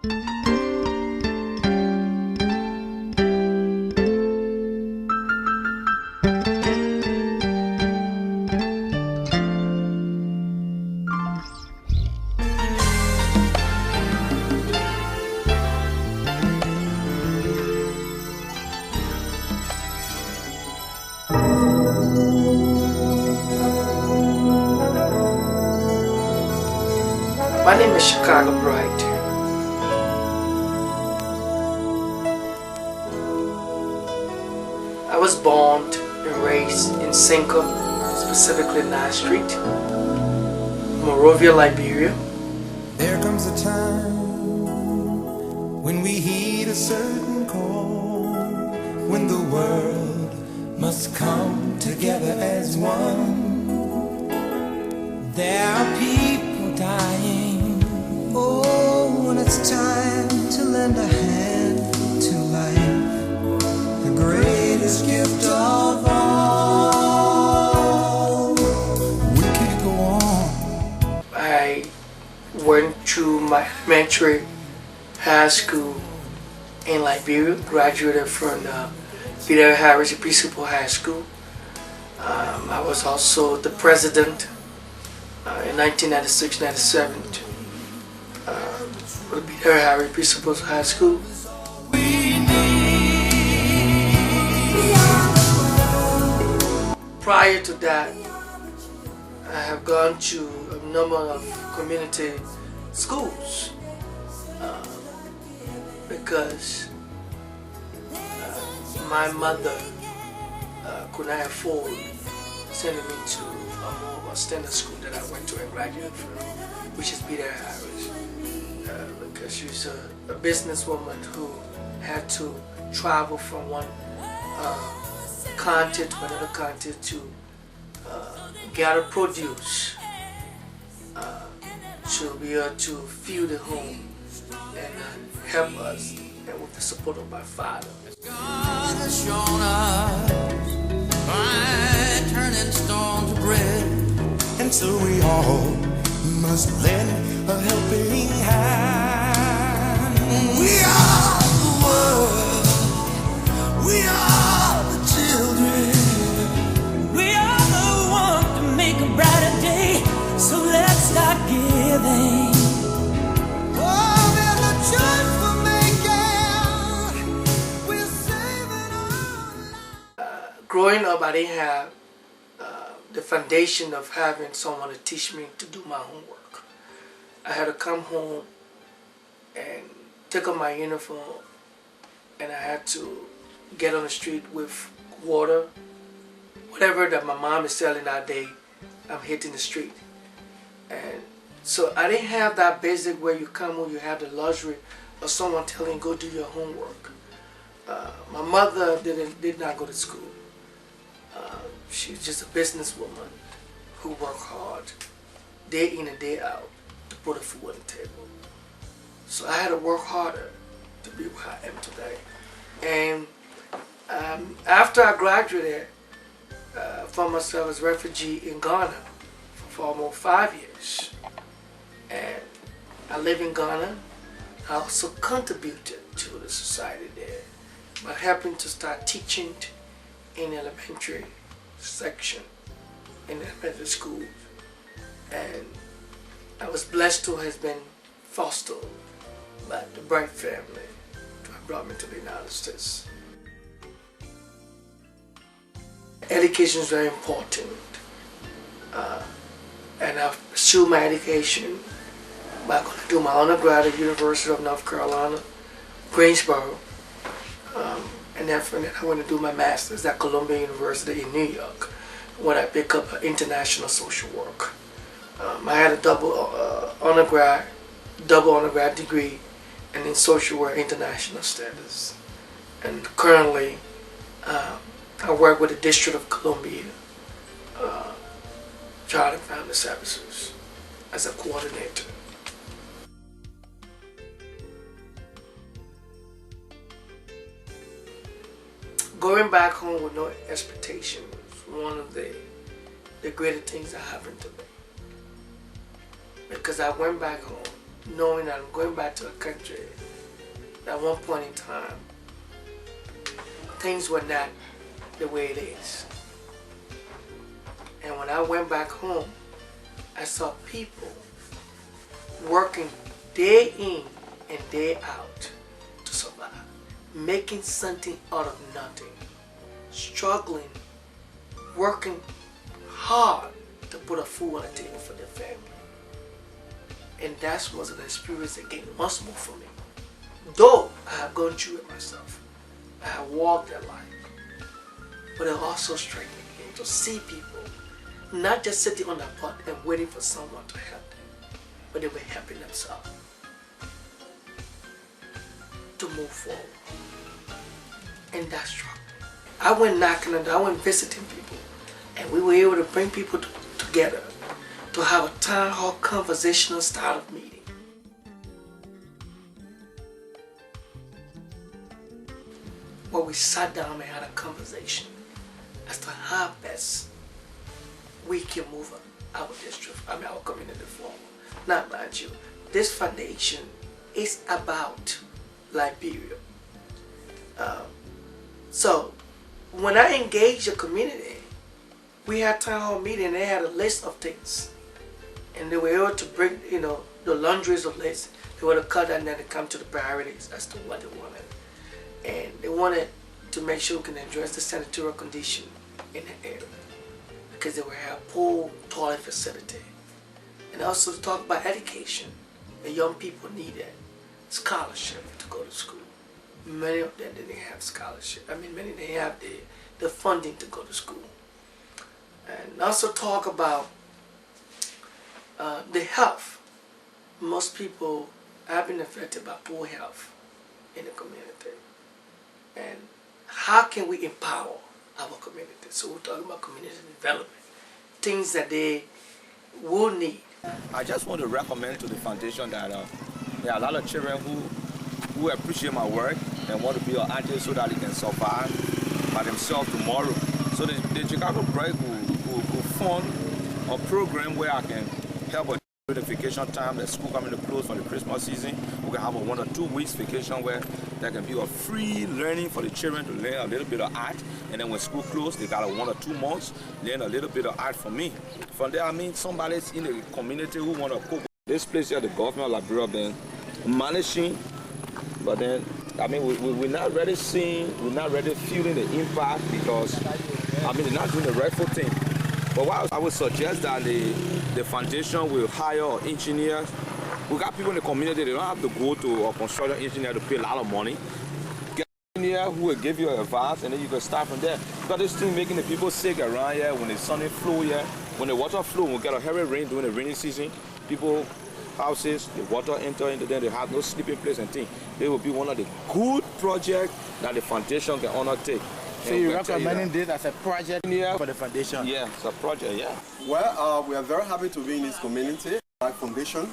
My name is Checago Bright. I was born and raised in Cinco, specifically 9th Street, Monrovia, Liberia. There comes a time when we heed a certain call, when the world must come together as one. There are people dying. Oh, when it's time to lend a hand to life, the greatest gift of all. We can't go on. I went through my elementary, high school in Liberia, graduated from Peter Harris Episcopal High School. I was also the president in 1996-97 for Peter Harris Episcopal High School. Prior to that, I have gone to a number of community schools because my mother could not afford sending me to a standard school that I went to and graduated from, which is Peter Harris, because she's a businesswoman who had to travel from one continent to another continent to gather produce to be able to feed the home and help us, and with the support of my father. God has shown us by turning stone to bread, and so we all must lend a helping hand. We are the world. We are the children. We are the ones to make a brighter day. So let's start giving. Oh, there's a choice for making. We're saving our lives. Growing up, I didn't have the foundation of having someone to teach me to do my homework. I had to come home and take off my uniform, and I had to get on the street with water. Whatever that my mom is selling that day, I'm hitting the street. And so I didn't have that basic where you come home, you have the luxury of someone telling you, go do your homework. My mother did not go to school. She's just a businesswoman who worked hard day in and day out to put a food on the table. So I had to work harder to be where I am today. And after I graduated, I found myself as a refugee in Ghana for almost 5 years. And I live in Ghana. I also contributed to the society there by helping to start teaching in elementary section in elementary school. And I was blessed to have been fostered by the Bright family to have brought me to the United States. Education is very important, and I've pursued my education by going to do my undergrad at University of North Carolina, Greensboro, and then from there I went to do my master's at Columbia University in New York, when I picked up international social work. I had a double undergrad degree, and in social work international studies. And currently, I work with the District of Columbia Child and Family Services as a coordinator. Going back home with no expectations was one of the greatest things that happened to me. Because I went back home knowing that I'm going back to a country that at one point in time, things were not the way it is. And when I went back home, I saw people working day in and day out to survive, making something out of nothing, struggling, working hard to put a food on the table for their family. And that was an experience that gave much more for me. Though I have gone through it myself, I have walked that life, but it also strengthened me to see people not just sitting on the pot and waiting for someone to help them, but they were helping themselves to move forward. And that's true. I went knocking on the door, I went visiting people, and we were able to bring people together to have a town hall conversational style of meeting. Where we sat down and had a conversation as to how best we can move our district, our community forward. Now, mind you, this foundation is about Liberia. So, when I engaged the community, we had town hall meeting and they had a list of things. And they were able to bring, the laundries of lists. They were to cut and then to come to the priorities as to what they wanted. And they wanted to make sure we can address the sanitary condition in the area, because they will have poor toilet facility. And also to talk about education. The young people needed scholarship to go to school. Many of them didn't have scholarship. Many didn't have the funding to go to school. And also talk about the health. Most people have been affected by poor health in the community. And how can we empower our community? So we're talking about community development, things that they will need. I just want to recommend to the foundation that there are a lot of children who appreciate my work and want to be an artist so that they can survive by themselves tomorrow. So the Checago Bright will fund a program where I can help with the vacation time, the school coming to close for the Christmas season. We can have a 1 or 2 weeks vacation where there can be a free learning for the children to learn a little bit of art. And then when school closed, they got a 1 or 2 months, learn a little bit of art from me. From there, somebody's in the community who want to cook. This place here, the government of Liberia been managing, but then, we're not really seeing, we're not really feeling the impact because, they're not doing the rightful thing. But what I would suggest that the foundation will hire engineers. We got people in the community, they don't have to go to a construction engineer to pay a lot of money. Get an engineer who will give you advice and then you can start from there. Because this thing making the people sick around here, when the sun flow here, when the water flow, when we get a heavy rain during the rainy season, people, houses, the water enter into them, they have no sleeping place and things. They will be one of the good projects that the foundation can undertake. So you're recommending this as a project for the foundation? Yeah, it's a project, yeah. Well, we are very happy to be in this community, Bright Foundation.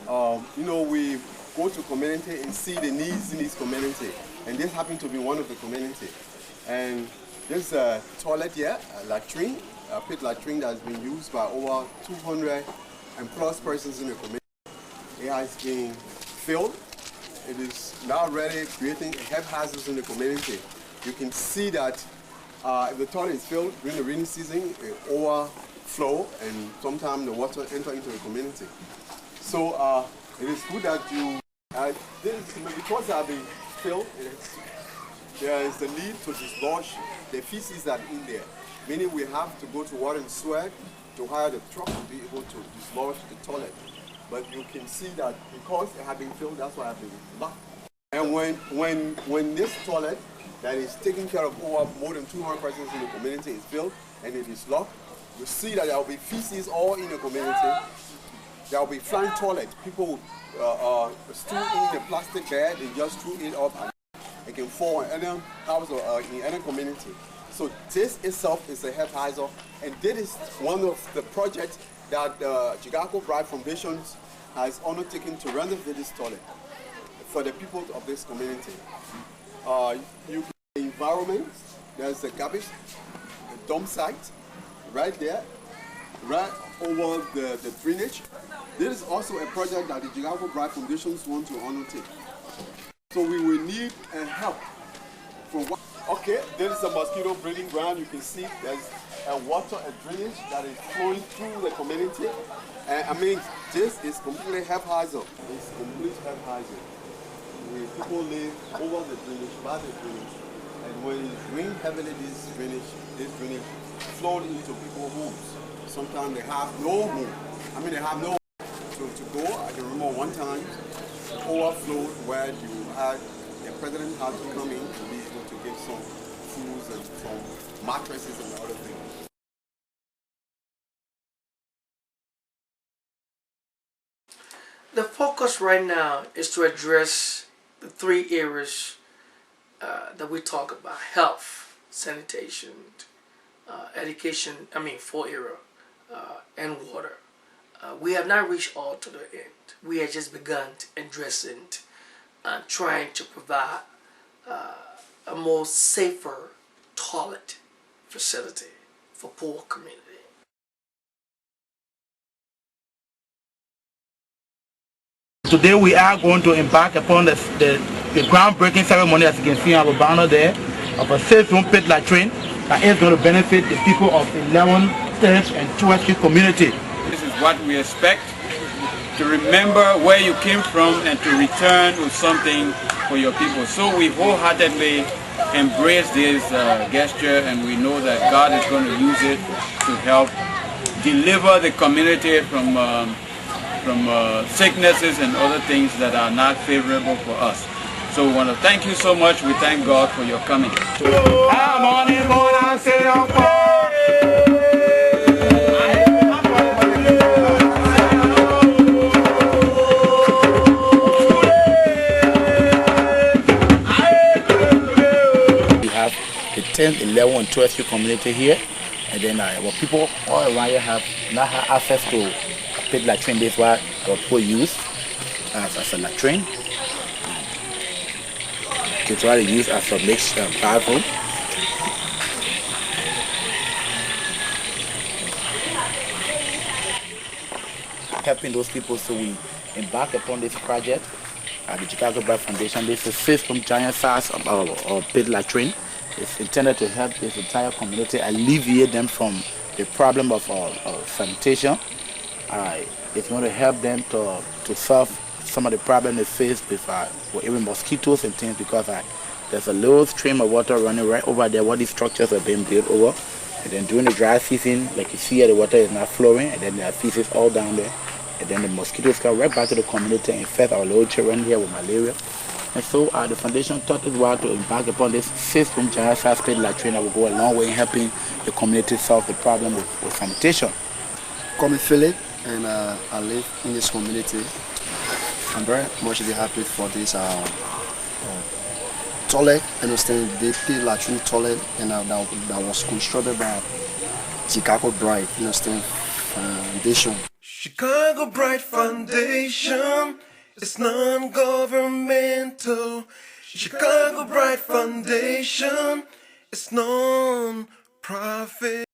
We go to community and see the needs in this community. And this happens to be one of the community. And there's a toilet here, a latrine, a pit latrine that has been used by over 200 and plus persons in the community. It has been filled. It is now ready, creating health hazards in the community. You can see that if the toilet is filled during the rainy season, it overflow and sometimes the water enter into the community. So it is good that you, because they have been filled, there is the need to dislodge the feces that are in there. Meaning we have to go to water and sweat to hire the truck to be able to dislodge the toilet. But you can see that because it has been filled, that's why it has been locked. And when this toilet that is taking care of over more than 200 persons in the community is filled and it is locked, you see that there will be feces all in the community. There will be flying toilet. People stood in the plastic bag and just threw it up and it can fall in any house or in any community. So this itself is a health hazard, and this is one of the projects that the Checago Bright Foundation has undertaken to renovate this toilet for the people of this community. The environment, there's a garbage, a dump site right there. right over the drainage. This is also a project that the Checago Bright Foundation want to undertake. So we will need help from what? Okay, there is a mosquito breeding ground. You can see there's a drainage that is flowing through the community. And I mean, this is completely haphazard. It's complete haphazard. People live over the drainage, by the drainage. And when it rains heavily, this drainage flowed into people's homes. Sometimes they have no home. I mean, they have no home to go. I can remember one time, it overflowed where the president had to come in to be able to get some foods and some mattresses and other things. The focus right now is to address the three areas that we talk about: health, sanitation, education, 4 areas, and water. We have not reached all to the end. We have just begun addressing, trying to provide a more safer toilet facility for poor community. Today we are going to embark upon the groundbreaking ceremony, as you can see on our banner there, of a safe room pit latrine that is going to benefit the people of 11 States and 12 Street community. This is what we expect, to remember where you came from and to return with something for your people. So we wholeheartedly embrace this gesture, and we know that God is going to use it to help deliver the community from sicknesses and other things that are not favorable for us. So we want to thank you so much. We thank God for your coming. We have the 10th, 11, and 12th Street community here, and then our people all around here have not had access to pit latrine. This is what people use as a latrine. It's what they use as a mixed bathroom. Helping those people, so we embark upon this project at the Checago Bright Foundation. This is 6 giant size of pit latrine. It's intended to help this entire community, alleviate them from the problem of sanitation. It's going to help them to solve some of the problems they face with even mosquitoes and things, because there's a little stream of water running right over there where these structures are being built over. And then during the dry season, like you see here, the water is not flowing, and then there are feces all down there. And then the mosquitoes come right back to the community and infect our little children here with malaria. And so the foundation thought it was to embark upon this 6 giant size pit latrine that will go a long way in helping the community solve the problem with sanitation. Call me Philip, and I live in this community. I'm very much happy for this toilet, understand the pit latrine toilet, and that was constructed by Checago Bright, understand, Foundation. Checago Bright Foundation is non-governmental. Checago Bright Foundation is non-profit.